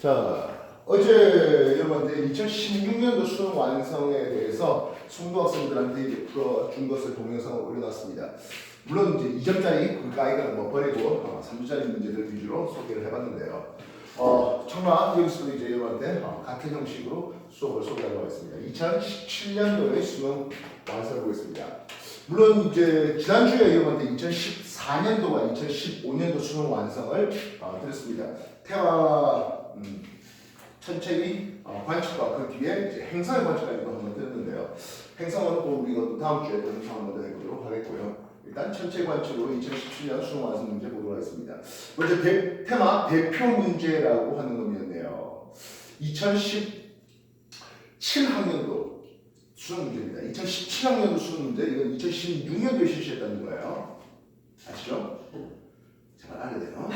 자, 어제 여러분들 2016년도 수능 완성에 대해서 송도 학생들한테 풀어준 것을 동영상을 올려놨습니다. 물론 이제 2점짜리 그 가이드는 뭐 버리고 3점짜리 문제들 위주로 소개를 해봤는데요. 정말 여기서도 이제 여러분한테 같은 형식으로 수업을 소개하려고 했습니다. 2017년도의 수능 완성을 보겠습니다. 물론 이제 지난주에 여러분한테 2014년도와 2015년도 수능 완성을 드렸습니다. 태화 천체의 관측과 그 뒤에 이제 행성의 관측까지도 한번 드렸는데요. 행성은 또 우리가 다음 주에 영상 한번 해보도록 하겠고요. 일단 천체 관측으로 2017년 수능 완성 문제 보도록 하겠습니다. 먼저 테마 대표 문제라고 하는 놈이었네요. 2017학년도 수능 문제입니다. 2017학년도 수능 문제, 이건 2016년도에 실시했다는 거예요. 아시죠? 잘 알아야 돼요.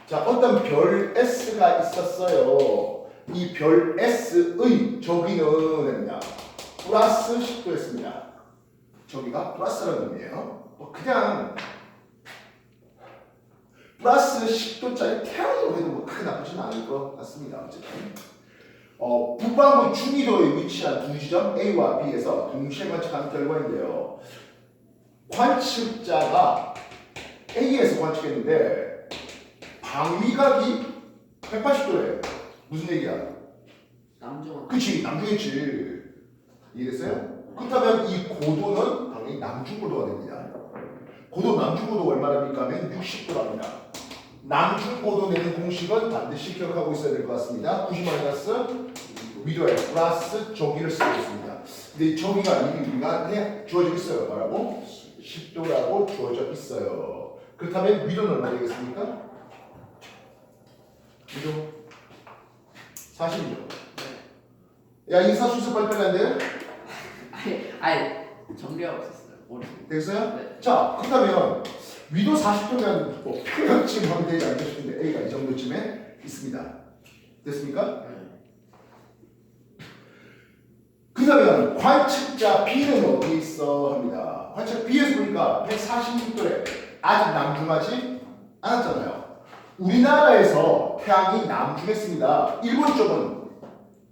자, 어떤 별 S가 있었어요. 이 별 S의 저기는 플러스 10도였습니다. 저기가 플러스라는 의미예요. 그냥 플러스 10도짜리 태양으로 해도 뭐 크게 나쁘지는 않을 것 같습니다. 어쨌든 북반구 중위도에 위치한 두 지점 A와 B에서 동시에 관측한 결과인데요. 관측자가 A에서 관측했는데 방위각이 180도래요. 무슨 얘기야? 남중. 그치, 남중했지. 이해됐어요? 그렇다면 이 고도는 당연히 남중고도가 됩니다. 고도 남중고도가 얼마랍니까 하면 60도랍니다. 남중고도 내는 공식은 반드시 기억하고 있어야 될 것 같습니다. 90 마이너스 위도에 플러스 저기를 쓰고 있습니다. 근데 이 저기가 이미 우리한테 주어져 있어요. 뭐라고? 10도라고 주어져 있어요. 그렇다면 위도는 얼마 되겠습니까? 위도 40이죠. 야, 이 사수수 빨리빨리 안 돼? 아니 정리가 없었어요. 됐어요? 네. 자, 그렇다면 위도 40도면 뭐 평형쯤 하면 되지 않을까 싶은데 A가 이 정도쯤에 있습니다. 됐습니까? 그렇다면 관측자 B는 어디에 있어? 합니다. 관측자 B에서 보니까 146도래. 아직 남중하지 않았잖아요. 우리나라에서 태양이 남중했습니다. 일본 쪽은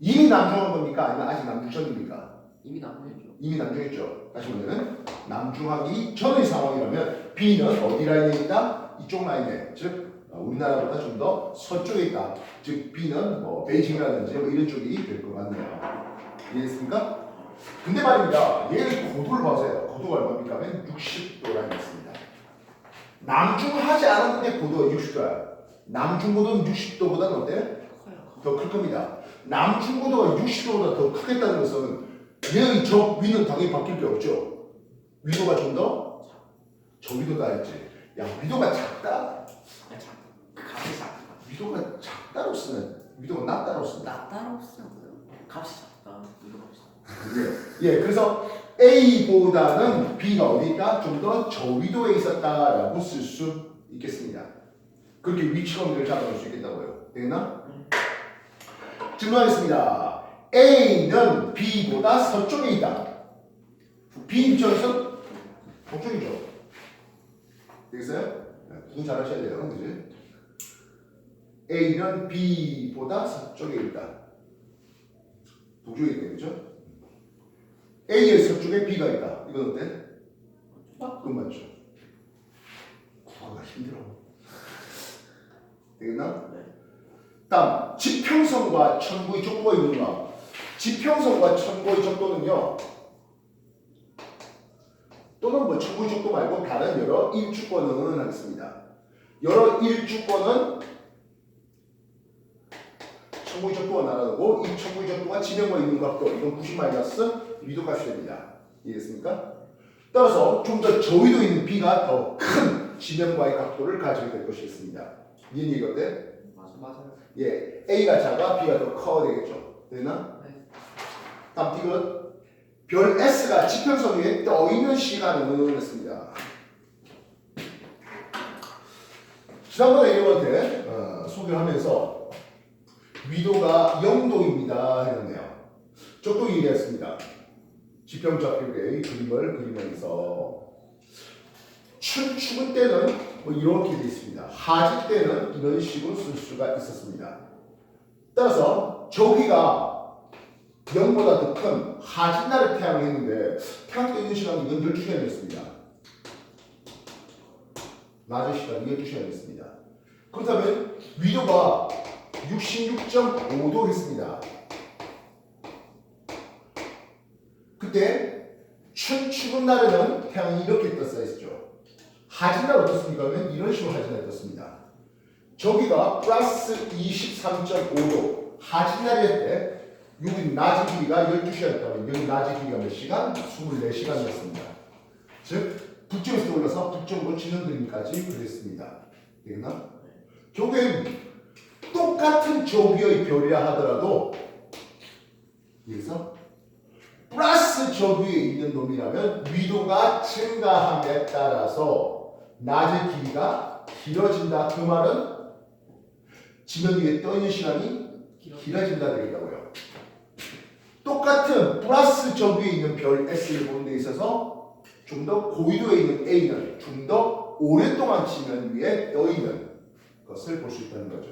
이미 남중한 겁니까? 아니면 아직 남중전입니까? 이미 남중했죠. 이미 남중했죠. 다시 보면은 남중하기 전의 상황이라면 B는 어디 라인에 있다? 이쪽 라인에, 즉 우리나라보다 좀 더 서쪽에 있다. 즉 B는 뭐 베이징이라든지 뭐 이런 쪽이 될 것 같네요. 이해했습니까? 근데 말입니다. 얘의 고도를 봐세요. 고도가 얼마입니까? 하면 60도라는 있습니다. 남중하지 않았는데 고도가 60도야. 남중고도는 60도보다는 어때? 커요. 더 클 겁니다. 남중고도가 60도보다 더 크겠다는 것은 얘의 저 위는 당연히 바뀔 게 없죠. 위도가 좀 더 저위도다 했지. 야, 위도가 작다. 값이 작다. 위도가 작다로 쓰는 위도가 낮다로 쓰는. 낮다라고 쓰는데요. 값이 작다. 위도가 작다. 예, 그래서 A보다는 B가 어디 있다? 좀 더 저위도에 있었다라고 쓸 수 있겠습니다. 그렇게 위치검들을 잡아볼 수 있겠다고요. 되겠나? 질문하겠습니다. A는 B보다 서쪽에 있다. B 입장에서 동쪽이죠. 되겠어요? 구분 잘 하셔야 돼요. 그지? A는 B보다 서쪽에 있다. 동쪽에 있네, 그죠? A의 서쪽에 B가 있다. 이건 어때? 그건 맞죠. 구하기가 힘들어. 되겠나? 네. 다음, 지평선과 천구의 족도가 있는가? 지평선과 천구의 족도는요, 또는 뭐 천구의 족도 말고 다른 여러 일주권은 하겠습니다. 여러 일주권은 천구의 족도가 나라고, 이 천구의 족도가 지면과 있는 각도, 이건 90 마이너스 위도 값이 됩니다. 이해했습니까? 따라서 좀 더 저위도에 있는 B가 더 큰 지면과의 각도를 가지게 될 것이겠습니다. 이해는 이거 어때? 맞아요. 예, A가 작아 B가 더 커 되겠죠. 되나? 네. 다음 T은 별 S가 지평선 위에 떠 있는 시간은 했습니다. 지난번에 여러분한테 소개를 하면서 위도가 0도입니다 했네요. 쪽도 이해했습니다. 지평좌표의 그림을 그리면서 춤추는 때는 뭐 이렇게 되어 있습니다. 하지 때는 이런 식으로 쓸 수가 있었습니다. 따라서 저기가 0보다 더 큰 하진날의 태양을 했는데 태양 떠 있는 시간이 이건 12시간이었습니다. 낮의 시간 12시간이었습니다. 그렇다면 위도가 66.5도 했습니다. 그때 춘추금 날에는 태양이 이렇게 떴어 있었죠. 하진날 어떻습니까? 그러면 이런 식으로 하진날이 떴습니다. 저기가 플러스 23.5도 하진날일 때 여기 낮의 길이가 12시간이었다면 여기 낮의 길이가 몇 시간? 24시간이었습니다. 즉 북쪽에서 올라서 북쪽으로 진원드림까지 그랬습니다. 되겠나? 결국엔 똑같은 조기의 별이라 하더라도 여기서 플러스 저 위에 있는 놈이라면 위도가 증가함에 따라서 낮의 길이가 길어진다. 그 말은 지면 위에 떠 있는 시간이 길어진다 되겠다고요. 똑같은 플러스 저 위에 있는 별 S를 보는 데 있어서 좀 더 고위도에 있는 A는 좀 더 오랫동안 지면 위에 떠 있는 것을 볼 수 있다는 거죠.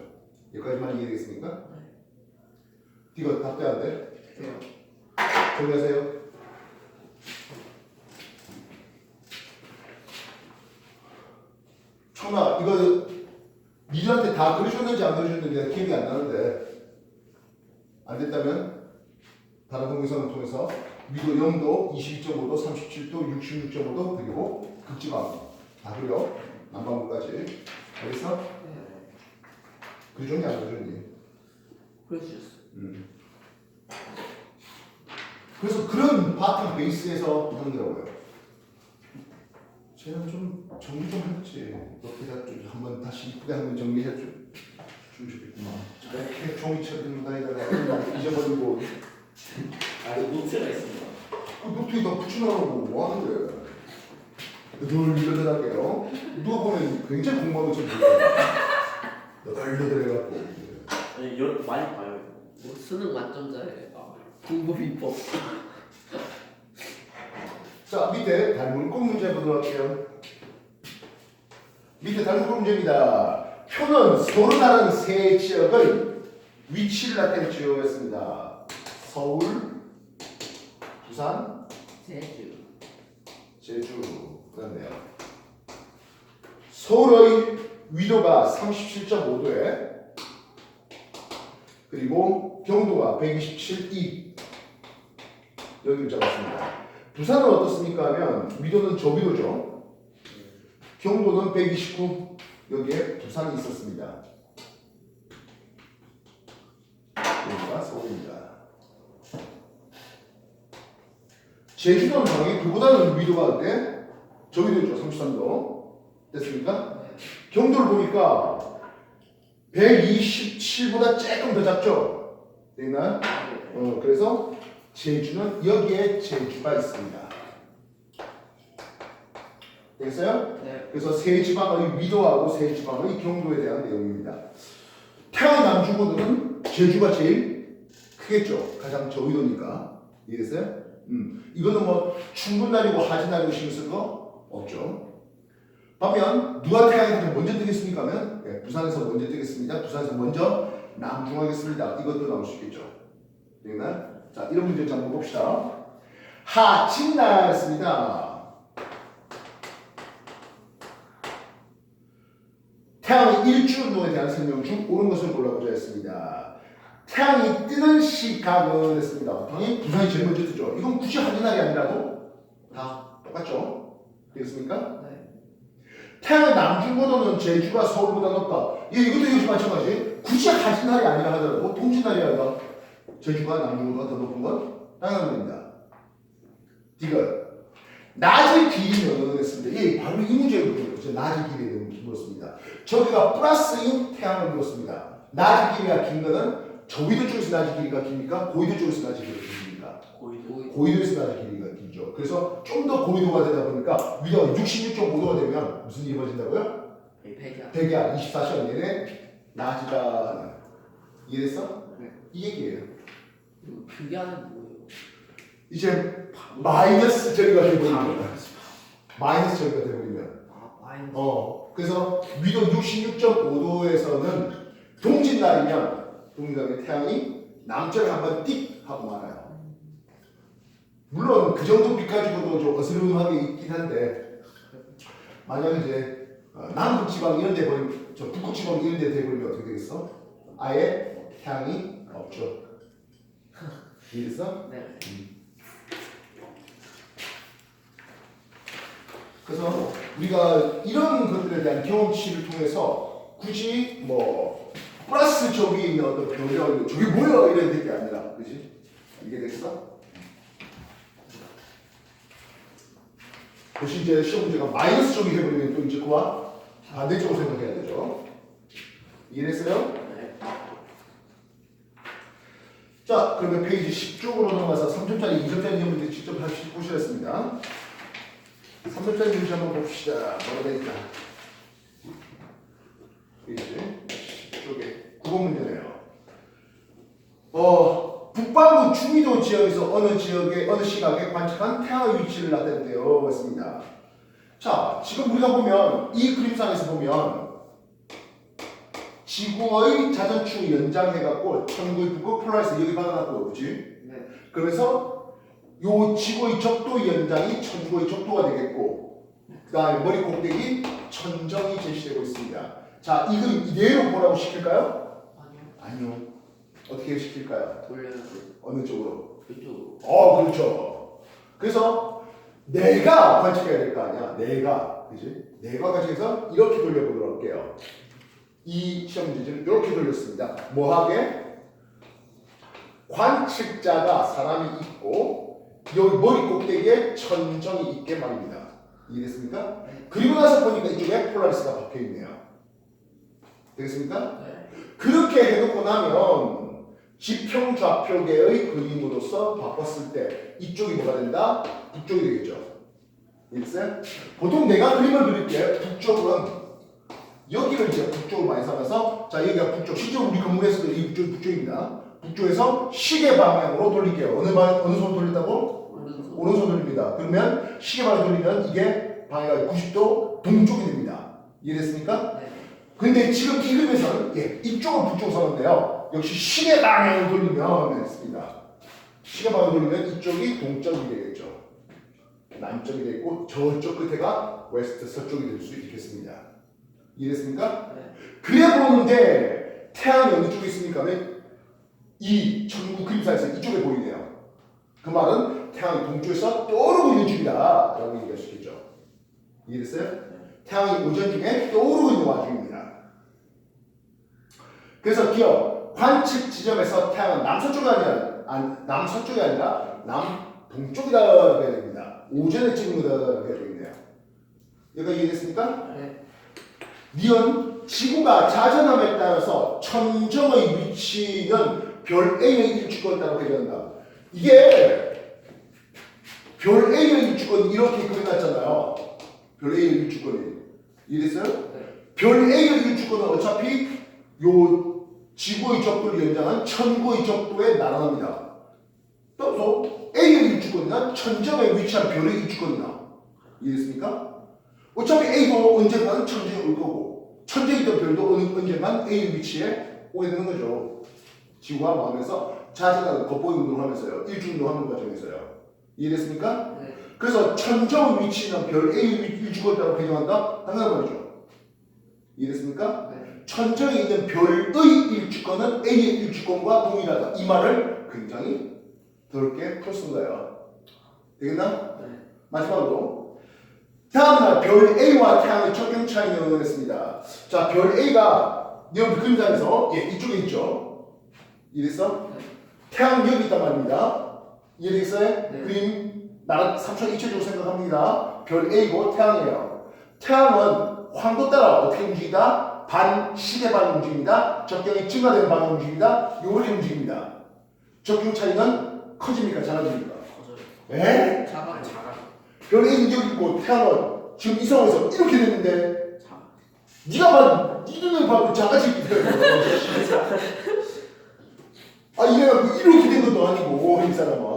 여기까지만 이해되겠습니까? 이거 답대 안 돼? 정리하세요. 청아 이거 니들한테 다 그려줬는지 안 그려줬는지 내가 기억이 안 나는데 안 됐다면 다른 동영상을 통해서 위도 0도, 22.5도, 37도, 66.5도 그리고 극지방 다 그려 남반구까지 알겠어? 네. 그려줬니 안 그려줬니? 그려주셨어요. 그래서 그런 바탕 베이스에서 하는 거라고요. 제가 좀 정리 좀 했지. 너희가 좀 한번 다시 이쁘게 한번 정리해 주면 좋겠구만. 이렇게 종이처럼 다니다가 잊어버리고 아니 노트가 있습니다. 그 노트에다 붙여놓으라고 뭐 하는 거예요? 늘 이러더라고요. 누가 보면 굉장히 공부하는 척 너덜너덜해갖고. 아니 많이 봐요. 뭐 수능 만점자의 공부 비법. 자 밑에 달문법 문제 보도록 할게요. 밑에 달문법 문제입니다. 표는 서로 다른 세 지역의 위치를 나타낸 지역이었습니다. 서울, 부산, 제주. 제주 그렇네요. 서울의 위도가 37.5도에 그리고 경도가 127이 여기를 잡았습니다. 부산은 어떻습니까 하면 위도는 저위도죠. 경도는 129 여기에 부산이 있었습니다. 여기가 서울입니다. 제주도는 당연히 그보다는 위도가 어때? 저위도죠. 33도 됐습니까? 경도를 보니까 127보다 조금 더 작죠? 됐나요? 그래서 제주는 여기에 제주가 있습니다. 되겠어요? 네. 그래서 세 지방의 위도하고 세 지방의 경도에 대한 내용입니다. 태양의 남중고도는 제주가 제일 크겠죠. 가장 저위도니까. 이해됐어요? 이거는 뭐 충분날이고 하진날이고 신경 쓸 거 없죠. 반면 누가 태양이 가장 먼저 뜨겠습니까? 하면 네, 부산에서 먼저 뜨겠습니다. 부산에서 먼저 남중하겠습니다. 이것도 나올 수 있겠죠. 되겠나요? 자, 이런 문제 한번 봅시다. 하진날입니다. 태양의 일주 운동에 대한 설명 중 옳은 것을 골라보자 했습니다. 태양이 뜨는 시각은 했습니다. 당연히 부산이 제일 먼저 뜨죠. 이건 굳이 하진날이 아니라도 다 똑같죠. 되겠습니까? 네. 태양의 남중고도는 제주가 서울보다 높다. 예, 이것도 역시 마찬가지. 굳이 하진날이 아니라 하더라도 동짓날이 아니라 제주가 남중고도가 더 높은 건 당연한 겁니다. 이걸 낮의 길이는 했습니다. 예, 바로 이 문제를 물었죠. 낮의 길이를 물었습니다. 저기가 플러스인 태양을 물었습니다. 낮의 길이가 긴 거는 저위도 쪽에서 낮의 길이가 깁니까? 고위도 쪽에서 낮의 길이가 깁니까? 고위도에서 낮의 길이가 길죠. 그래서 좀 더 고위도가 되다 보니까 위도가 66.5도가 되면 무슨 일이 벌어진다고요? 백야. 백야 24시간 내내 낮이다. 이해됐어? 네. 이 얘기예요. 그리고 극야는 뭐예요? 이제 마이너스 처리가 돼버리면 마이너스 처리가 돼버리면 아 마이너스. 그래서 위도 66.5도에서는 동짓날이면 태양이 남쪽에 한번 띡 하고 말아요. 물론 그 정도 빛 가지고도 좀 어스름하게 있긴 한데 만약 이제 남극 지방 이런 데 버리면 저 북극 지방 이런 데 돼버리면 어떻게 되겠어? 아예 태양이 없죠. 이해됐어? 네. 그래서 우리가 이런 것들에 대한 경험치를 통해서 굳이 뭐 플러스 저기에 있는 어떤 변경 저게 뭐야 이런 게 아니라 그지? 이해됐어? 혹시 이제 시험 문제가 마이너스 쪽이 해버리면 또 이제 그와 반대쪽으로 생각해야 되죠. 이해됐어요? 네. 자, 그러면 페이지 10쪽으로 넘어가서 3점짜리, 2점짜리 문제 직접 보시겠습니다. 3점짜리 문제 한번 봅시다. 뭐가 될까? 페이지 10쪽에 9번 문제네요. 북반구 중위도 지역에서 어느 지역의 어느 시각에 관측한 태양의 위치를 나타냈대요. 맞습니다. 자, 지금 우리가 보면 이 그림상에서 보면 지구의 자전축 연장해갖고 천구의 북극 폴라리스 여기 박아놨고 그렇지? 네. 그러면서 요 지구의 적도 연장이 천구의 적도가 되겠고 그 다음에 머리 꼭대기 천정이 제시되고 있습니다. 자, 이 그림 이대로 보라고 시킬까요? 아니요. 아니요. 어떻게 시킬까요? 돌려요. 어느 쪽으로? 그쪽으로. 그렇죠. 그래서 내가 관측해야 될 거 아니야. 내가, 그지? 내가 관측해서 이렇게 돌려보도록 할게요. 이 시험 문제는 이렇게 돌렸습니다. 뭐하게? 관측자가 사람이 있고 여기 머리 꼭대기에 천정이 있게 말입니다. 이해됐습니까? 네. 그리고 나서 보니까 이쪽에 폴라리스가 박혀 있네요. 되겠습니까? 네. 그렇게 해놓고 나면 지평 좌표계의 그림으로서 바꿨을 때 이쪽이 뭐가 된다? 북쪽이 되겠죠. 이해됐어요? 보통 내가 그림을 그릴 때 북쪽은 여기를 이제 북쪽으로 많이 삼아서 자 여기가 북쪽 실제로 우리 건물에서도 이 북쪽입니다. 북쪽에서 시계 방향으로 돌릴게요. 어느 손 돌린다고? 오른손. 오른손 돌립니다. 그러면 시계 방향 돌리면 이게 방향이 90도 동쪽이 됩니다. 이해됐습니까? 네. 근데 지금 이 그림에서는 이쪽은 북쪽으로 삼았는데요. 역시 시계 방향을 돌리면 했습니다. 시계 방향을 돌리면 이쪽이 동쪽이 되겠죠. 남쪽이 되고 저쪽 끝에가 웨스트 서쪽이 될 수 있겠습니다. 이해됐습니까? 네. 그래 보는데 태양이 어느 쪽에 있습니까? 이 전구 그림사에서 이쪽에 보이네요. 그 말은 태양이 동쪽에서 떠오르고 있는 중이다 라고 얘기할 수 있겠죠. 이해됐어요? 태양이 오전 중에 떠오르고 있는 와중입니다. 그래서 기억 관측 지점에서 태양은 남서쪽이 아니라 남동쪽이라고 해야 됩니다. 오전에 찍은 거다라고 해야 되겠네요. 여기가 이해됐습니까? 네. 니은 지구가 자전함에 따라서 천정의 위치는 별 A의 일주권이라고 해석한다. 이게 별 A의 일주권이 이렇게 그려놨잖아요. 별 A의 일주권이 이해됐어요? 네. 별 A의 일주권은 어차피 요 지구의 적도를 연장한 천구의 적도에 나눠납니다. 따라서 A의 일주권이나 천정에 위치한 별의 일주권이나 이해됐습니까? 어차피 A도 언젠가는 천정에 올 거고 천정에 있던 별도 언젠간 A의 위치에 오게 되는 거죠. 지구가 마음에서 자전하는 겉보기 운동을 하면서요. 일주운동하는 과정에서요. 이해됐습니까? 네. 그래서 천정 위치는 별 A의 일주권이라고 배정한다? 당연한 말이죠. 이해됐습니까? 네. 천정에 있는 별의 일주권은 A의 일주권과 동일하다. 이 말을 굉장히 넓게 풀어쓴 거예요. 되겠나? 네. 마지막으로 다음날 별 A와 태양의 적용 차이를 연구했습니다. 자, 별 A가 여러분 그림상에서 이쪽에 있죠. 이해됐어? 네. 태양 여기 있단 말입니다. 이해됐어요? 네. 그림 나라 3천 2천적으로 생각합니다. 별 A고 태양이에요. 태양은 황도 따라 어떻게 움직이다? 시계 방향 움직입니다. 적경이 증가되는 방향 움직입니다. 요리 움직입니다. 적용 차이는 커집니까? 작아집니까? 커져요. 에? 작아요. 작아. 별 A는 여기 있고 태양은 지금 이 상황에서 이렇게 됐는데 작아. 네가 봐, 네 눈을 봐도 작아지게 돼요. 아 이래가 이렇게 된 것도 아니고 이 사람은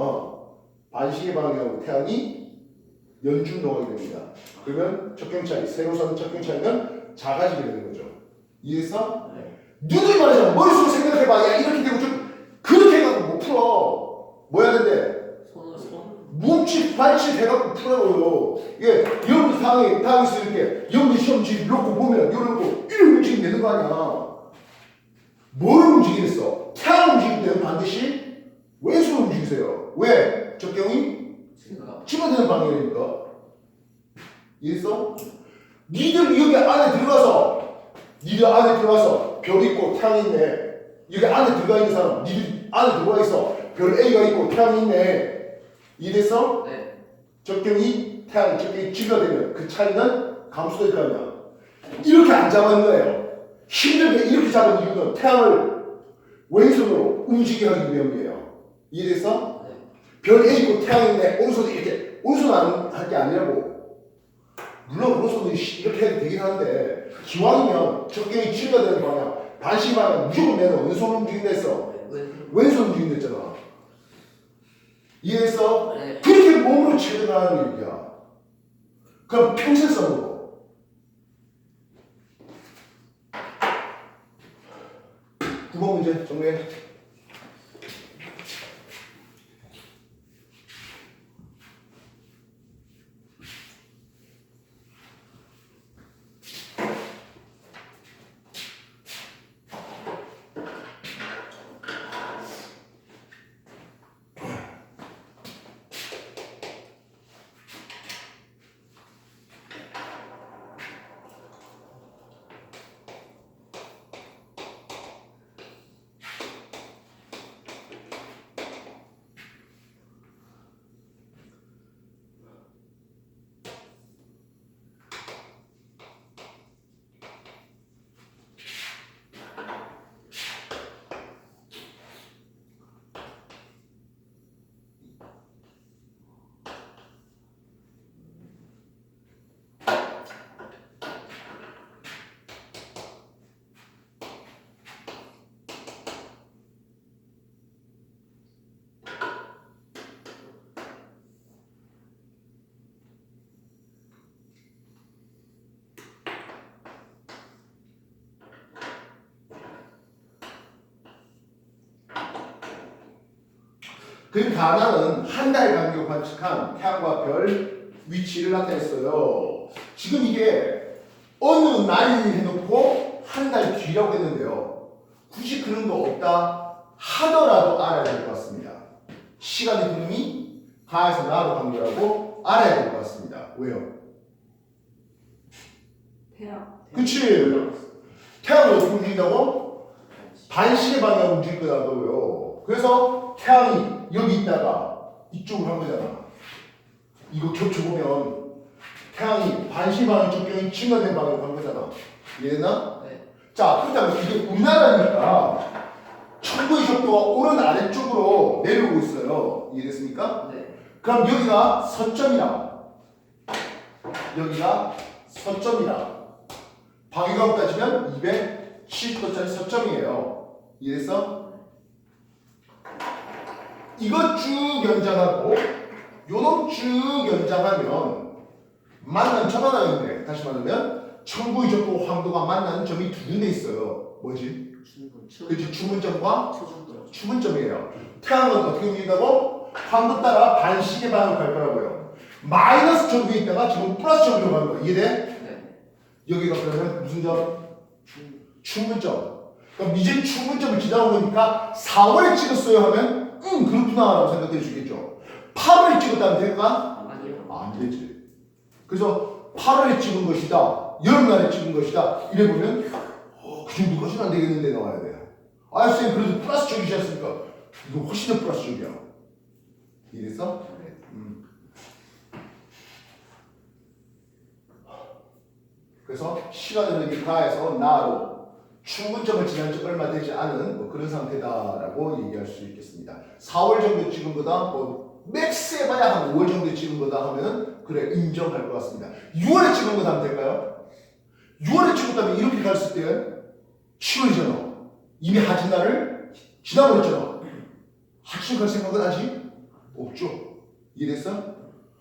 반시계 방향으로 태양이 연중 넘어가게 됩니다. 그러면 적경 차이, 세로선 적경 차이는 작아지게 되는 거죠. 이해했어? 네. 누구이 말하잖아. 머릿속으로 생각해봐. 야 이렇게 되고 좀 그렇게 해갖고 못 풀어. 뭐 해야 되는데? 손. 뭉치 발치 해갖고 풀어요. 이게 여러분 당에서 이렇게 여러분 시험지 놓고 보면 이러고 이렇게 움직이면 되는 거 아니야. 뭘 움직이겠어? 태양 움직일 때는 반드시 왼손을 움직이세요. 왜? 적경이 생각. 치면 방향이니까. 이해했어? 니들 여기 안에 들어가서 별 있고 태양 있네. 여기 안에 들어가 있는 사람, 니들 안에 들어가 있어. 별 A가 있고 태양이 있네. 이해됐어? 네. 적경이 G가 되면 그 차이는 감소될 거 아니야. 이렇게 안 잡은 거예요. 힘들게 이렇게 잡은 이유는 태양을 왼손으로 움직이게 하기 위함이에요. 이해됐어? 네. 별 A 있고 태양이 있네. 오른손이 이렇게 오른손 안 할 게 아니라고. 물론 오른손도 이렇게 해도 되긴 한데 기왕이면 적경이 G가 되는 방향 반시 방향 무조건 내는 왼손으로 움직인다 했어. 왼손 움직인다 했잖아. 이해했어? 네. 그렇게 몸으로 체득하는 얘기야. 그럼 평생 써는 거. 9번 문제 정리해. 그러니까 하나는 한 달 간격으로 관측한 태양과 별 위치를 나타냈어요. 지금 이게 어느 날이 해놓고 한 달 뒤라고 했는데요. 굳이 그런 거 없다 하더라도 알아야 될 것 같습니다. 시간의 흐름이 가에서 나로 간 거라고 알아야 될 것 같습니다. 왜요? 태양. 그치? 태양을 어떻게 움직인다고? 반시계 방향으로 움직일 거라고요. 그래서 태양이 여기 있다가 이쪽으로 한 거잖아. 이거 겹쳐보면 태양이 반시 방향 적경이 증가된 방향으로 간 거잖아. 이해됐나? 네. 자, 그렇다면 이게 우리나라니까 천부의 적도가 오른 아래쪽으로 내려오고 있어요. 이해됐습니까? 네. 그럼 여기가 서점이라. 여기가 서점이라. 방위값 따지면 270도짜리 서점이에요. 이해됐어? 이거 쭉 연장하고 요놈 쭉 연장하면 만난 점 하나 있네. 다시 말하면 천부의 적도 황도가 만나는 점이 두 군데 있어요. 뭐지? 그렇지. 주문점과 초중도. 추분점이에요. 태양은 어떻게 움직인다고? 황도 따라 반시계 방향으로 갈 거라고요. 마이너스 점에 있다가 지금 플러스 점으로 가는 거야. 이해돼? 네. 여기가 그러면 무슨 점? 추분점. 그럼 이제 추분점을 지나온 거니까 4월에 찍었어요 하면 그렇구나 라고 생각될 수 있겠죠. 8월에 찍었다면 될까? 아니요. 안 되지. 그래서 8월에 찍은 것이다. 여름날에 찍은 것이다. 이래보면 그 정도까지는 안 되겠는데 나와야 돼요. 아 선생님 그래도 플러스 쪽이지 않습니까? 이거 훨씬 더 플러스 쪽이야. 이해됐어? 네. 그래서 시간을 이렇게 가해서 나로 충분점을 지난 지 얼마 되지 않은 뭐 그런 상태다라고 얘기할 수 있겠습니다. 4월 정도 찍은 거다, 뭐 맥스 해봐야 한 5월 정도 찍은 거다 하면은 그래 인정할 것 같습니다. 6월에 찍은 거다 하면 될까요? 6월에 찍었다면 이렇게 갔을 때 7월이잖아. 이미 하진날을 지나버렸잖아. 하진 갈 생각은 아직 없죠. 이해됐어?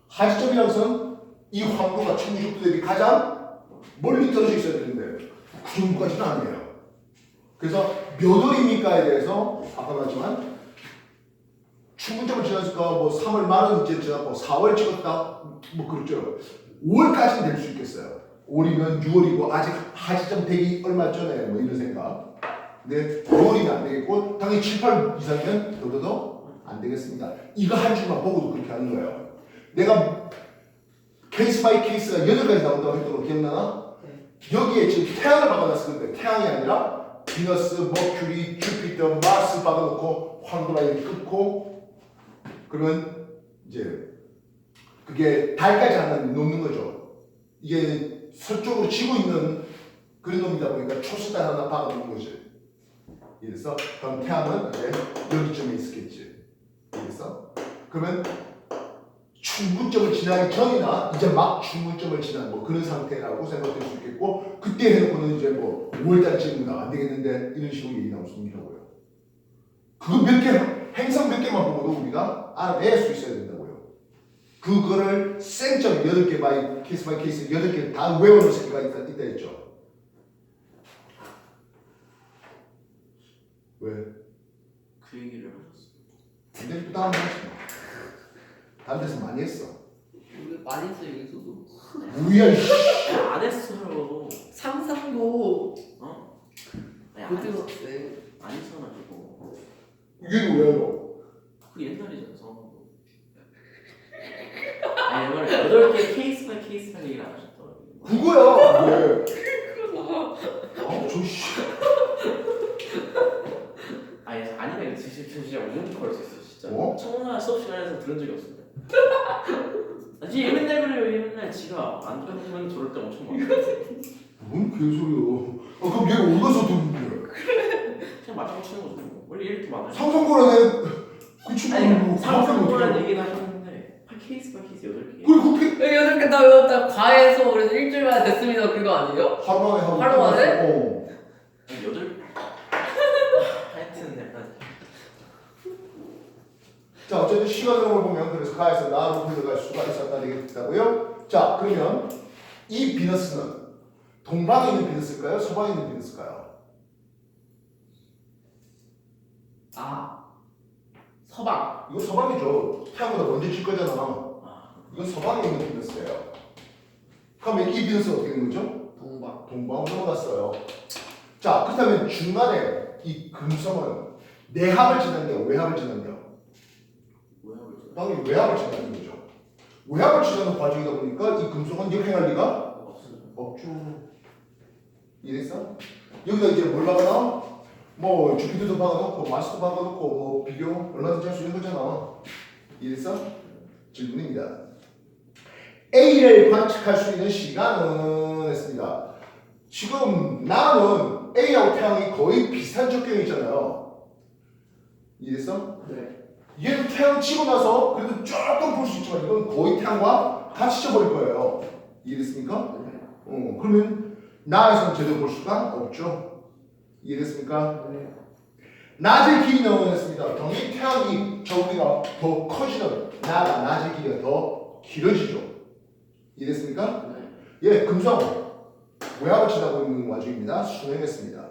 하지점이라는 것은 이 황도가 천무적도 대비 가장 멀리 떨어져 있어야 되는데 그 정도까지는 아니에요. 그래서 몇 월입니까에 대해서 아까 말했지만 충분점을 지났을까 뭐 3월 말은 이제 지났고 4월 찍었다 뭐 그렇죠. 5월까지는 될 수 있겠어요. 5월이면 6월이고 아직 하지점 되기 얼마 전에 뭐 이런 생각. 근데 5월이면 안 되겠고 당연히 7, 8 이상이면 더더더 안 되겠습니다. 이거 한 줄만 보고도 그렇게 하는 거예요. 내가 케이스 바이 케이스가 8가지 나온다고 했던 거 기억나나? 여기에 지금 태양을 박아놨을 건데 태양이 아니라 비너스, 머큐리, 주피터, 마스 박아놓고 황도라 이렇게 끊고 그러면 이제 그게 달까지 하나 놓는 거죠. 이게 서쪽으로 지고 있는 그런 놈이다 보니까 초수달 하나 박아놓는 거지. 그래서 그럼 태양은 이제 여기쯤에 있었겠지. 그래서 그러면 충분점을 지나기 전이나 이제 막 충분점을 지난 뭐 그런 상태라고 생각될 수 있겠고 그때 해놓고는 이제 뭐 5월달 찍으면 안 되겠는데 이런 식으로 얘기 나올 수 있다고요. 그거 몇 개, 행성 몇 개만 보고도 우리가 알아낼 수 있어야 된다고요. 그거를 생점 8개 바이 케이스 8개 다 외워놓을 수가 있다 했죠. 왜? 그 얘기를 하셨어. 근데 또 다음 거 다른 데서 많이 했어. 우리 많이 했어 여기서도. 뭐야 이씨. 안 했어요. 상상도 어? 아니, 안 했어. 고등학생. 안 했어가지고. 이게 뭐야 이거? 그 옛날이잖아 성함도. 아니 이번에 8개 케이스 바이 케이스만 얘기를 안 하셨더라고요. 그거야. 왜? 아우 저 씨. 아니 아니네 이거 진짜 오늘 걸수 있어 진짜. 어? 청나 수업 시간에서 들은 적이 없습니다. 아니 얘 맨날 그래요. 얘 맨날 지가 안 들으면 저럴 때 엄청 많아. 뭔 개소리야. 그럼 얘가 어디서 듣는 거야? 그냥 맞춰 치는 거죠. 원래 이렇게 많아요. 상성고라는 그 친구는 아니 뭐 상상고라는 얘기는 하셨는데 케이스 바이 케이스 8개. 그래 그렇게 8개 다 외웠다. 과에서 그래서 일주일 만에 됐습니다. 그거 아니에요? 하루 만에 하고 하루 만에? 어. 아니 8. 하여튼 약간. 자 어쨌든 시간으로 보면 그래서 가에서 나로 흘러갈 수가 있었다 되겠다고요. 자 그러면 이 비너스는 동방에 있는 비너스일까요? 서방에 있는 비너스일까요? 아 서방. 이거 서방이죠. 태양보다 먼저 질 거잖아. 이건 서방에 있는 비너스예요. 그러면 이 비너스는 어떻게 된 거죠? 동방. 동방으로 넘어갔어요. 자 그렇다면 중간에 이 금성은 내합을 지난대요? 외합을 지난대요? 당연히 외합을 지나는 거죠. 외합을 지나는 과정이다 보니까 이 금속은 역행할 리가 없죠. 이해됐어? 여기다 이제 뭘 박아놔? 뭐 주피터도 박아놓고 마스도 박아놓고 뭐 비교 얼마든지 할 수 있는 거잖아. 이해됐어? 질문입니다. A를 관측할 수 있는 시간은 했습니다. 지금 나는 A하고 태양이 거의 비슷한 적경이잖아요. 이해됐어? 네. 얘는 태양 치고 나서 그래도 조금 볼 수 있지만 이건 거의 태양과 같이 져버릴 거예요. 이해됐습니까? 네. 그러면 나에서는 제대로 볼 수가 없죠. 이해됐습니까? 네. 낮의 길이는 했습니다. 당연히 태양이 저기가 더 커지는 나가 낮의 길이가 더 길어지죠. 이해됐습니까? 네. 예, 금성 외압을 지나고 있는 와중입니다. 순행했습니다.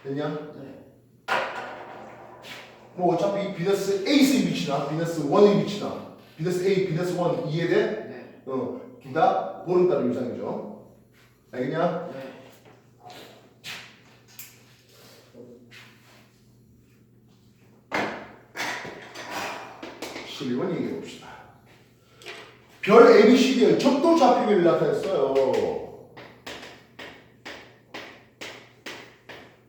됐냐? 네. 뭐 어차피 비너스 A의 위치나 비너스 1의 위치나 비너스 A, 비너스 1 이해돼? 네. 둘 다 보름달 유상이죠. 알겠냐? 네. 실리번 얘기해 봅시다. 별 ABCD의 적도 좌표를 나타냈어요.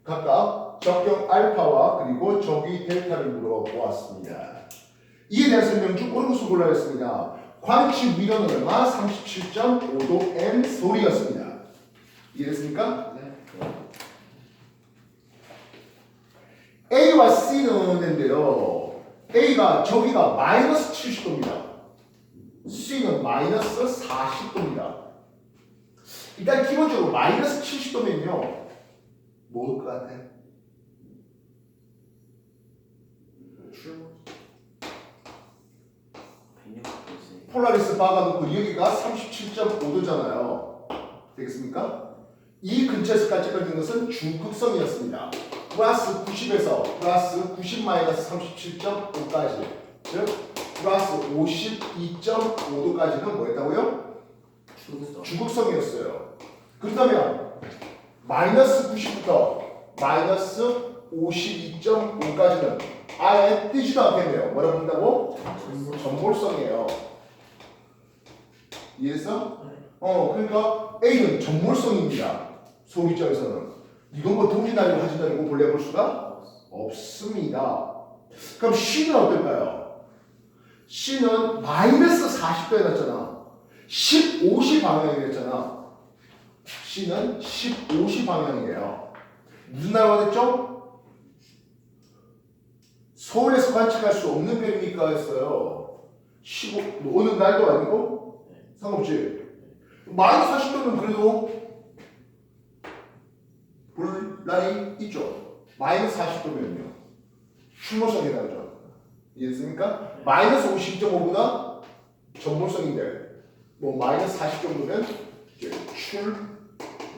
각각 적경 알파와 그리고 적이 델타를 물어보았습니다. 이에 대한 설명 중 옳은 것을 골라야 했습니다. 관측 위로는 얼마? 37.5도 M 소리였습니다. 이해됐습니까? 네. A와 C는 했는데요. A가 저기가 마이너스 70도입니다. C는 마이너스 40도입니다. 일단 기본적으로 마이너스 70도면요. 뭐일 것 같아? 출몰. 160도 있으니까. 폴라리스 박아놓고 여기가 37.5도잖아요. 되겠습니까? 이 근처에서 깔짝거리는 것은 중극성이었습니다. 플러스 90에서 플러스 90 마이너스 37.5까지, 즉 플러스 52.5도까지는 뭐였다고요? 죽었어. 중극성이었어요. 그렇다면 마이너스 90부터 마이너스 52.5까지는 아예 뜨지도 않겠네요. 뭐라고 한다고? 전몰성이에요. 이해했어? 그러니까 A는 전몰성입니다. 소음 입장에서는. 이건 뭐 동진다리고 하진다리고 본래 볼 수가 없습니다. 그럼 C는 어떨까요? C는 마이너스 40도에 놨잖아. 15시 방향이랬잖아. C는 15시 방향이에요. 무슨 날과 됐죠? 서울에서 관측할 수 없는 별이니까 했어요. 15, 뭐 어느 날도 아니고 상관없지. 마이너스 40도면 그래도 볼 날이 있죠. 마이너스 40도면요. 출몰성이 나오죠. 이해됐습니까? 마이너스 52.5보다 전몰성인데 뭐 마이너스 40 정도면 이제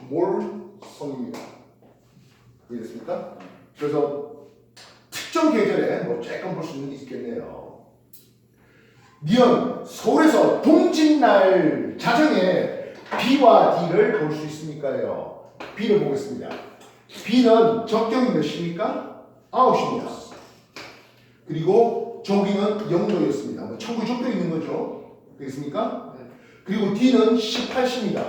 출몰성입니다. 이해됐습니까? 그래서 특정 계절에 뭐 조금 볼 수는 있겠네요. 니은 서울에서 동짓날 자정에 B와 D를 볼 수 있으니까요. B를 보겠습니다. B는 적경이 몇 시입니까? 9시입니다. 그리고 저기는 0도였습니다. 뭐 천국이 적도 있는 거죠. 되겠습니까? 네. 그리고 D는 18시입니다.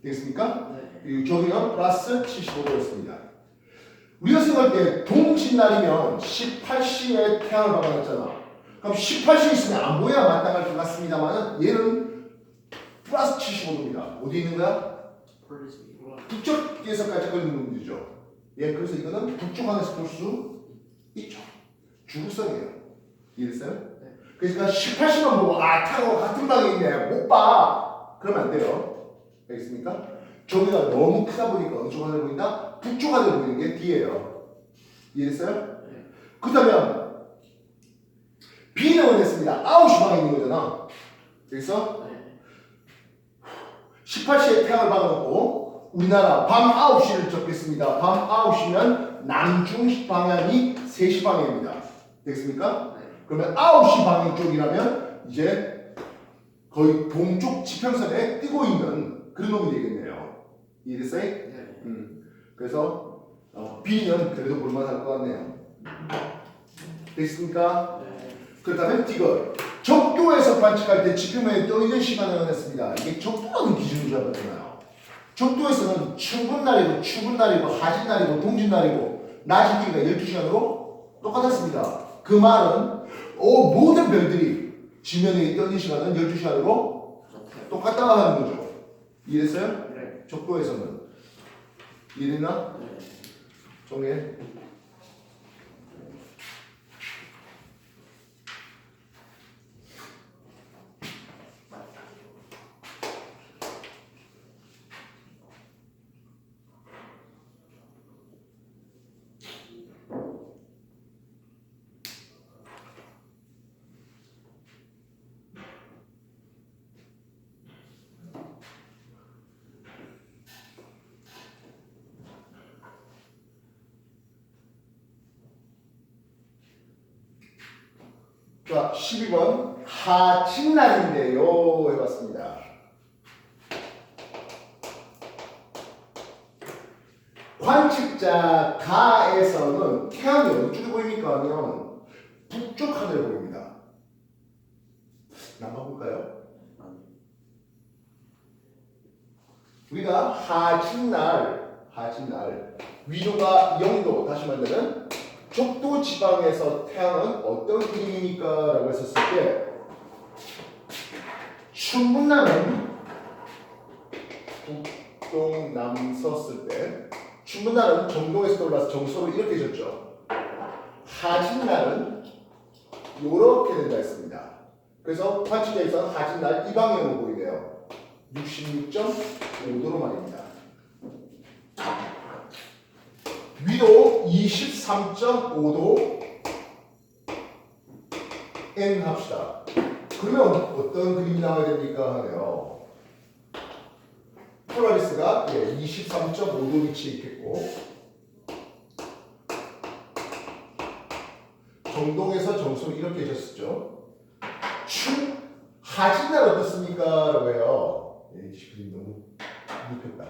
되겠습니까? 네. 그리고 저기는 플러스 75도였습니다. 우리가 생각할 때 동짓날이면 18시에 태양을 박아놨잖아. 그럼 18시에 있으면 안 보여야 마땅할 것 같습니다만 얘는 플러스 75도입니다. 어디 있는 거야? 북쪽에서 깔짝거리는 놈들이죠. 예, 그래서 이거는 북쪽 안에서 볼 수 있죠. 중극성이에요. 이해됐어요? 네. 그러니까 18시만 보고 타고 같은 방에 있네 못 봐. 그러면 안 돼요. 알겠습니까? 저기가 너무 크다 보니까 어느 쪽 안에 보인다? 북쪽 안에 보이는 게 D예요. 이해됐어요? 네. 그렇다면 B는 어땠습니다? 9시 방에 있는 거잖아. 그래서 18시에 태양을 박아놓고 우리나라 밤 9시를 적겠습니다. 밤 9시면 남중 방향이 3시 방향입니다. 되겠습니까? 네. 그러면 9시 방향 쪽이라면 이제 거의 동쪽 지평선에 뜨고 있는 그런 놈이 되겠네요. 이해됐어요? 네. 그래서 B는 그래도 볼만할 것 같네요. 됐습니까? 그렇다면 D가 적도에서 관측할 때 지표면에 떠있는 시간을 했습니다. 이게 적도라는 기준인 줄 알았잖아요. 적도에서는 출근날이고 출근날이고 하진날이고 동진날이고 낮은 길이가 12시간으로 똑같았습니다. 그 말은 모든 별들이 지면에 떠있는 시간은 12시간으로 똑같다 하는 거죠. 이해됐어요? 네. 적도에서는. 이해됐나? 정리해. 자, 12번 하진날인데요 해봤습니다. 관측자 가에서는 태양이 어느 쪽에 보입니까 하면 북쪽 하늘에 보입니다. 한번 볼까요? 우리가 하진날 위도가 0도 다시 말하면 적도 지방에서 태양은 어떤 그림입니까? 라고 했었을 때 춘분날은 북동남 섰을 때 춘분날은 정동에서 떠올라서 정서로 이렇게 졌죠. 하진날은 이렇게 된다 했습니다. 그래서 관측자에서는 하진날 이 방향으로 보이네요. 66.5도로 말입니다. 위도 23.5도 N 합시다. 그러면 어떤 그림이 나와야 됩니까? 하네요. 폴라리스가 23.5도 위치에 있겠고 정동에서 정수로 이렇게 해줬었죠. 하진날 어떻습니까? 라고 해요. 이 그림 너무 눕혔다.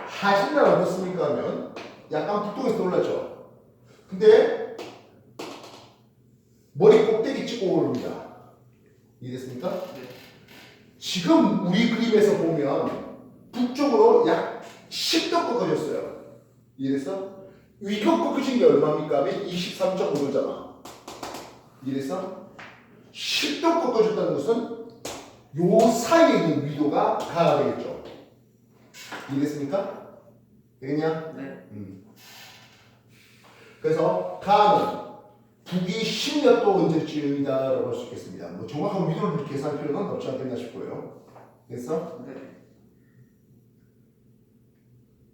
하진날 어떻습니까? 하면 약간 북동에서 놀랐죠. 근데 머리 꼭대기 찍고 오릅니다. 이해됐습니까? 네. 지금 우리 그림에서 보면 북쪽으로 약 10도 꺾어졌어요. 이해됐어? 위로 꺾어진 게 얼마입니까? 하면 23.5도잖아. 이해됐어? 10도 꺾어졌다는 것은 요 사이에 있는 위도가 가가 되겠죠. 이해됐습니까? 되겠냐? 네. 그래서 가는 북위 10몇 도 언제쯤이다라고 할 수 있겠습니다. 뭐 정확한 위도를 계산할 필요는 없지 않겠나 싶고요. 됐어? 네.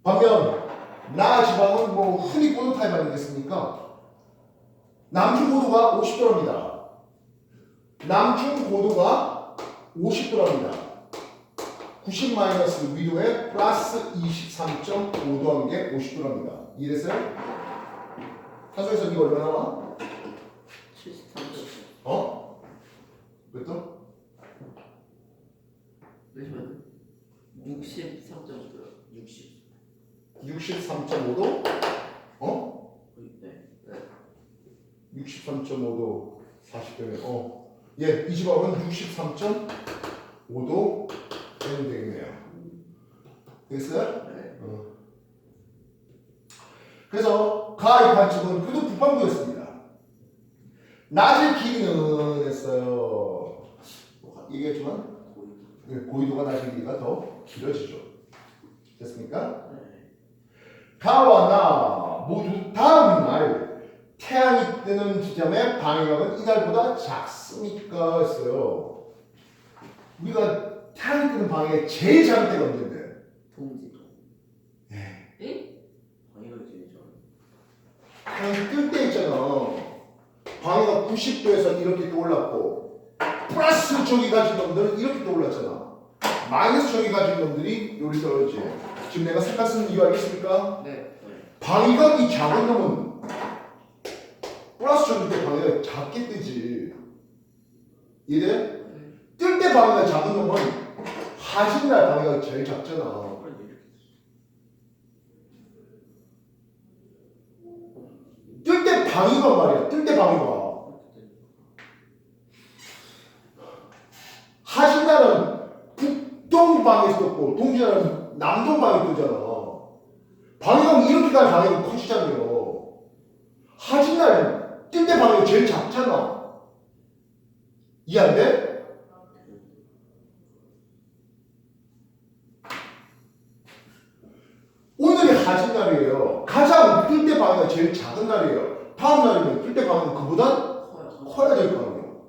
반면 나 지방은 뭐 흔히 보는 타입 아니겠습니까? 남중 고도가 50도랍니다. 남중 고도가 50도랍니다. 90 마이너스 위도에 플러스 23.5도 한 게 50도랍니다. 이해됐어요? 한소에서 이거 얼마 나와? 73점. 어? 몇 도? 잠시만요. 63.5요. 60. 63.5도? 어? 네. 63.5도 40도면 예, 이 집합은 63.5도 되면 되겠네요. 됐어요? 네. 그래서 가의 관측은 그래도 북반구였습니다. 낮의 길이는 했어요. 얘기했지만 고緯도가 낮의 길이가 더 길어지죠. 됐습니까? 네. 가와 나 모두 다음 날 태양이 뜨는 지점의 방향은 이날보다 작습니까? 했어요. 우리가 태양이 뜨는 방향이 제일 작은 때가 언제인데? 동지. 방해가 제일 잘. 태양이 뜰 때 있잖아. 방해가 90도에서 이렇게 떠올랐고 플러스 저기 가진 놈들은 이렇게 떠올랐잖아. 마이너스 저기 가진 놈들이 여기 떨어지지. 지금 내가 색깔 쓰는 이유 알겠습니까? 네. 방위각이 작은 놈은 플러스 저기 때 방위가 작게 뜨지. 이해돼? 뜰 때 방위가 작은 놈은 하신날 방위가 제일 작잖아. 뜰 때 방위가 말이야. 뜰 때 방위가. 하신날은 북동방에서 떴고 동진날은 남동방에 뜨잖아. 방위가 이렇게 갈 방위가 커지잖아요. 하신날은 뜰 때 방위가 제일 작잖아. 이해 안 돼? 오늘이 하신날이에요. 가장 뜰 때 방위가 제일 작은 날이에요. 다음 날이면 뜰 때 방위가 그보다 커야 될 거 아니에요.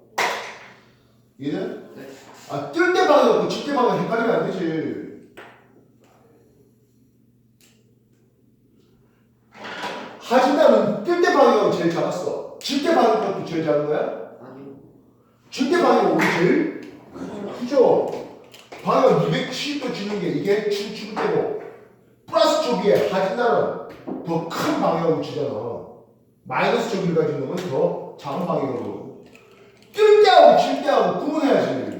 이해돼? 네. 뜰 때 방향하고 질 때 방향 헷갈리면 안 되지. 하진다는 뜰 때 방향하고 제일 작았어. 질 때 방향도 제일 작은 거야? 아니요. 질 때 방향이 우리 제일 크죠. 방향 270도 지는 게 이게 77대고 플러스 쪽에 하진다는 더 큰 방향으로 지잖아. 마이너스 쪽을 가진 놈은 더 작은 방향으로. 뜰 때하고 질 때하고 구분해야지.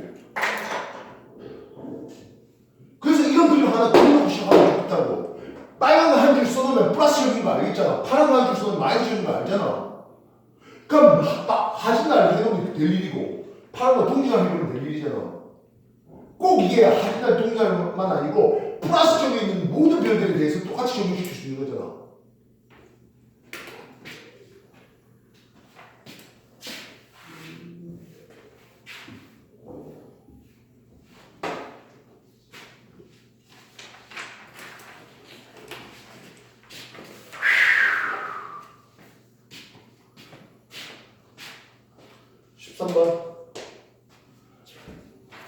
그래서 이런 그림 하나 그려놓고 시작하면 좋다고. 빨간 거 한 줄 써놓으면 플러스 적인 거 알겠잖아. 파란 거 한 줄 써놓으면 마이너스 적인 거 알잖아. 그럼 하진날 해놓으면 될 일이고 파란 거 동진날 해놓으면 될 일이잖아. 꼭 이게 하진날 동진날만 아니고 플러스 적에 있는 모든 별들에 대해서 똑같이 적용시킬 수 있는 거잖아.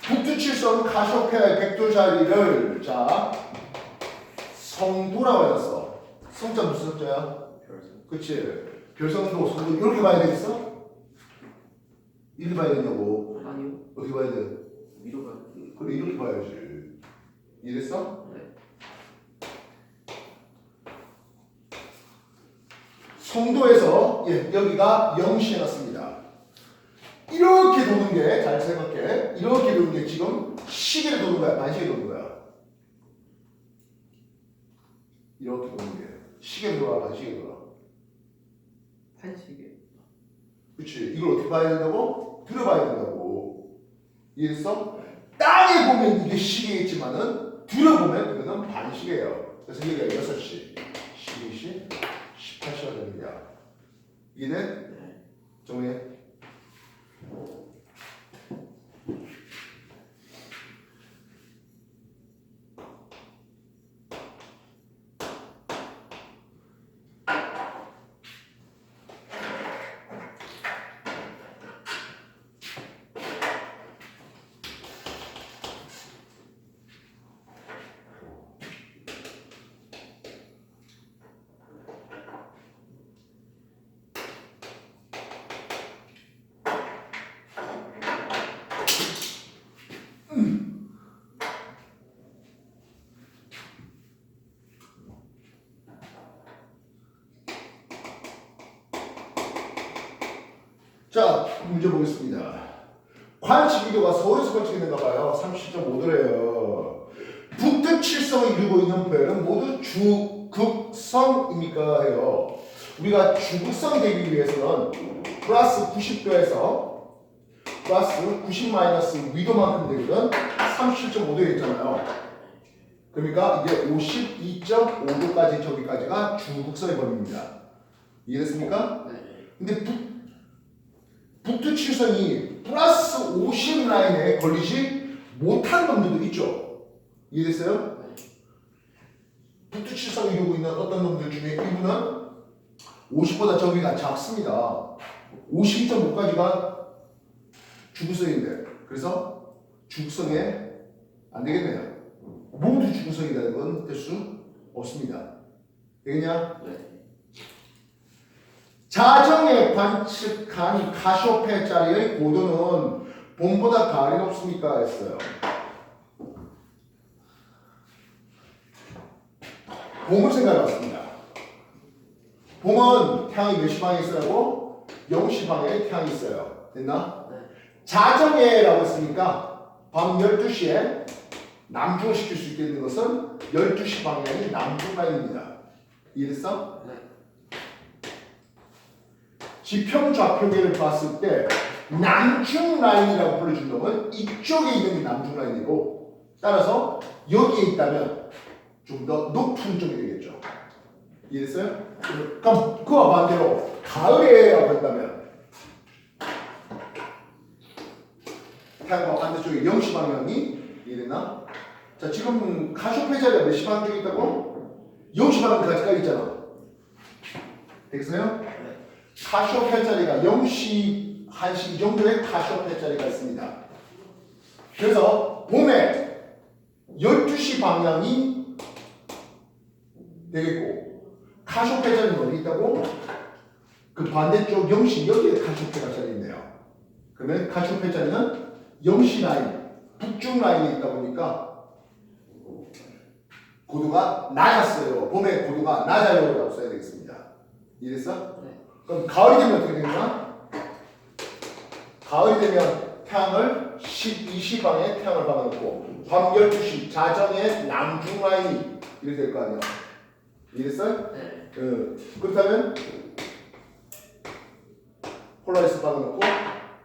북두칠성 카시오페아의 백돌 자리를 자 성도라고 해놨어. 성자 무슨 성자야? 별성. 그치? 별성도 성도 이렇게 봐야 되겠어? 이렇게 봐야 되냐고. 아니요. 어떻게 봐야 돼? 위로 가요. 그래 이렇게 봐야지. 이해됐어? 네. 성도에서 여기가 0시 해놨습니다. 이렇게 도는 게 잘 생각해. 이렇게 도는 게 지금 시계를 도는 거야, 반시계 도는 거야. 이렇게 도는 게 시계 돌아, 반시계 돌아. 한시계. 그렇지. 이걸 어떻게 봐야 된다고? 들어봐야 된다고. 이해했어? 땅에 보면 이게 시계겠지만은 들어보면 이거는 반시계예요. 그래서 여기가 6시, 12시, 18시가 되는 거야. 이해돼? 네. 정리해. 자, 문제 보겠습니다. 관측이도가 서울에서 관측됐는가 봐요. 30.5도래요. 북극 칠성을 이루고 있는 별은 모두 주극성입니까 해요. 우리가 주극성 되기 위해서는 플러스 90도에서 플러스 90 마이너스 위도만큼 되거든. 37.5도에 있잖아요. 그러니까 이게 52.5도까지 저기까지가 주극성의 범위입니다. 이해됐습니까? 네. 근데 북두 칠성이 플러스 50 라인에 걸리지 못한 놈들도 있죠. 이해됐어요? 북두 칠성을 이루고 있는 어떤 놈들 중에 일부는 50보다 저기가 작습니다. 52.5까지가 주구성인데 그래서 주구성에 안 되겠네요. 모두 주구성이라는 건 될 수 없습니다. 되겠냐? 네. 자정에 관측한 카시오페자리의 고도는 봄보다 가을이 높습니까? 했어요. 봄을 생각해봤습니다. 봄은 태양이 몇 시 방에 있으라고? 0시 방에 태양이 있어요. 됐나? 네. 자정에라고 했으니까 밤 12시에 남중을 시킬 수 있게 되는 것은 12시 방향이 남중 라인입니다. 이해됐어? 네. 지평 좌표계를 봤을 때 남중 라인이라고 불러준 놈은 이쪽에 있는 게 남중 라인이고 따라서 여기에 있다면 좀 더 높은 쪽이 되겠죠. 이해됐어요? 그럼 그와 반대로 가을에라고 한다면 태양과 반대쪽에 0시 방향이 이해됐나? 자 지금 카시오페자리가 몇 시 방향 쪽에 있다고? 0시 방향까지 가 있잖아. 되겠어요? 카시오페자리가 0시, 1시 정도의 카시오페자리가 있습니다. 그래서 봄에 12시 방향이 되겠고 카시오페자리는 어디 있다고? 그 반대쪽 0시 여기에 카시오페자리 있네요. 그러면 카시오페자리는 0시 라인, 북중 라인에 있다 보니까 고도가 낮았어요. 봄에 고도가 낮아요 라고 써야 되겠습니다. 이해됐어? 네. 그럼 가을이 되면 어떻게 되냐? 가을이 되면 태양을 12시방에 태양을 박아놓고 밤 12시 자정에 남중 라인이 이렇게 될 거 아니야. 이해됐어요? 네. 그렇다면 폴라리스 박아놓고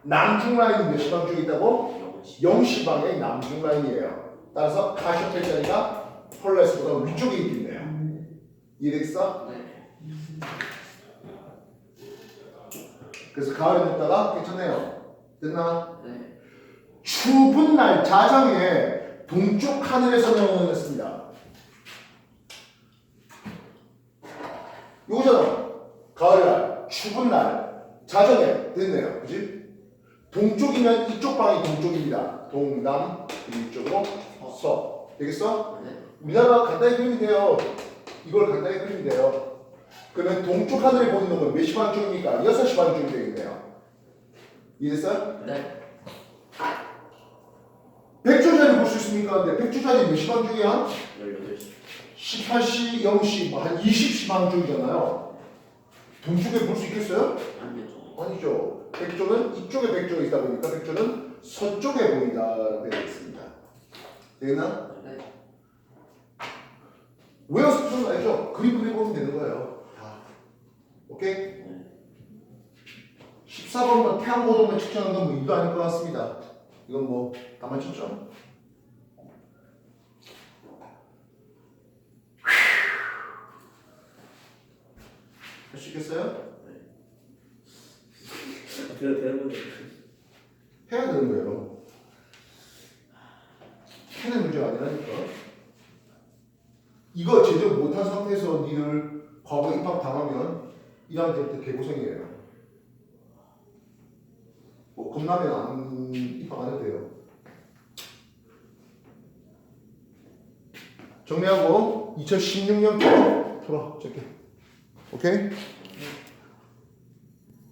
남중 라인이 몇 시방 중에 있다고? 0시방에 남중 라인이에요. 따라서 카시오페자리가 폴라리스보다 위쪽에 있겠네요. 이해됐어? 네. 그래서 가을에 높다가 괜찮네요. 됐나? 네. 추운 날 자정에 동쪽 하늘에서는 했습니다. 요거잖아. 가을날, 추운 날, 자정에 됐네요. 그지? 동쪽이면 이쪽 방이 동쪽입니다. 동남, 이쪽으로 서. 되겠어? 네. 우리나라 간단히 그리면 돼요. 이걸 간단히 그리면 돼요. 그러면 동쪽 하늘에 보이는 놈은 몇 시 반쯤입니까? 6시 반쯤이 되겠네요. 이해됐어요? 네. 백조자리 볼 수 있습니까? 근데 백조자리 몇 시 반쯤이야? 18시. 18시, 0시, 뭐 한 20시 반쯤이잖아요. 동쪽에 볼 수 있겠어요? 아니죠. 아니죠. 백조는 이쪽에 백조가 있다 보니까 백조는 서쪽에 보인다라고 되어 있습니다. 되겠나? 네. 외워서 푸는 거 아니죠? 그림 그려보면 되는 거예요. 다. 오케이? 네. 14번만 태양 모동을 측정한 건 뭐 이거 아닐 것 같습니다. 이건 뭐 다 맞췄죠? 할 수 있겠어요? 되는 거죠. 해야 되는 거예요. 해는 문제가 아니라니까. 이거 제대로 못한 상태에서 니들 과거 입학 당하면 1학년 때부터 개고생이에요. 뭐 겁나면 안 입학 안 해도 돼요. 정리하고 2016년 거 풀어. 저기. 오케이?